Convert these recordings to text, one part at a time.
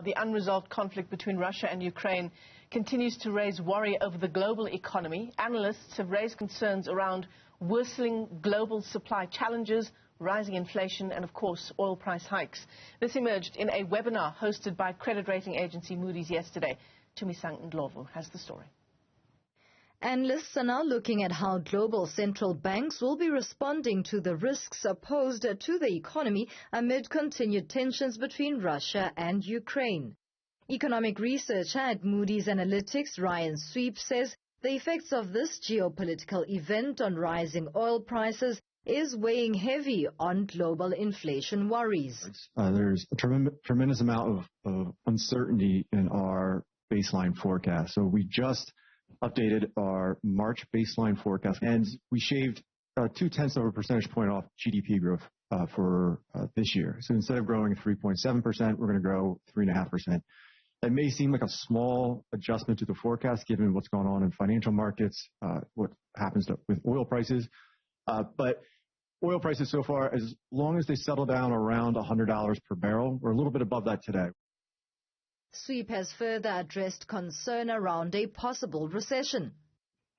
The unresolved conflict between Russia and Ukraine continues to raise worry over the global economy. Analysts have raised concerns around worsening global supply challenges, rising inflation and, of course, oil price hikes. This emerged in a webinar hosted by credit rating agency Moody's yesterday. Tumisang Ndlovu has the story. Analysts are now looking at how global central banks will be responding to the risks posed to the economy amid continued tensions between Russia and Ukraine. Economic researcher at Moody's Analytics, Ryan Sweep, says the effects of this geopolitical event on rising oil prices is weighing heavy on global inflation worries. There's a tremendous amount of uncertainty in our baseline forecast. So we just updated our March baseline forecast, and we shaved 0.2 of a percentage point off GDP growth for this year. So instead of growing 3.7%, we're going to grow 3.5%. That may seem like a small adjustment to the forecast given what's going on in financial markets, what happens with oil prices. But oil prices so far, as long as they settle down around $100 per barrel, we're a little bit above that today. Sweep has further addressed concern around a possible recession.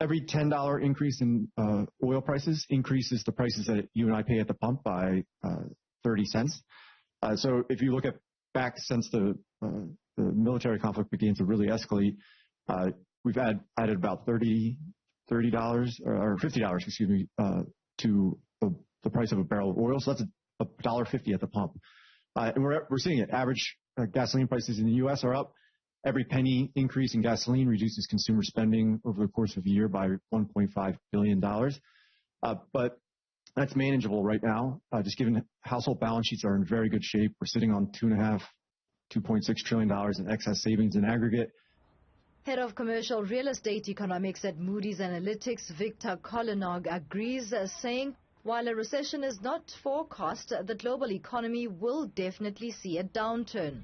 Every $10 increase in oil prices increases the prices that you and I pay at the pump by 30 cents. So if you look at back since the military conflict began to really escalate, we've added about $30 or $50, excuse me, to the price of a barrel of oil. So that's $1.50 at the pump. And we're seeing it. Average gasoline prices in the U.S. are up. Every penny increase in gasoline reduces consumer spending over the course of a year by $1.5 billion. But that's manageable right now, just given household balance sheets are in very good shape. We're sitting on $2.6 trillion in excess savings in aggregate. Head of Commercial Real Estate Economics at Moody's Analytics, Victor Kolinog, agrees, saying while a recession is not forecast, the global economy will definitely see a downturn.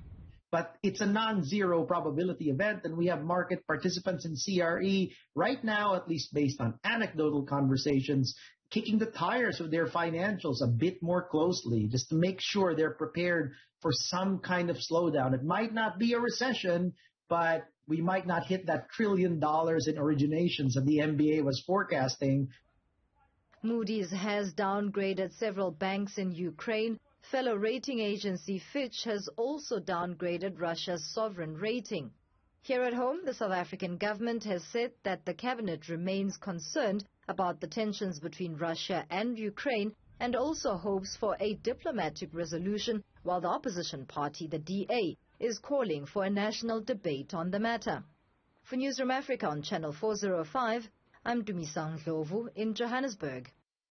But it's a non-zero probability event, and we have market participants in CRE right now, at least based on anecdotal conversations, kicking the tires of their financials a bit more closely just to make sure they're prepared for some kind of slowdown. It might not be a recession, but we might not hit that $1 trillion in originations that the MBA was forecasting. Moody's has downgraded several banks in Ukraine. Fellow rating agency Fitch has also downgraded Russia's sovereign rating. Here at home, the South African government has said that the cabinet remains concerned about the tensions between Russia and Ukraine and also hopes for a diplomatic resolution, while the opposition party, the DA, is calling for a national debate on the matter. For Newzroom Afrika on Channel 405, I'm Tumisang Ndlovu in Johannesburg.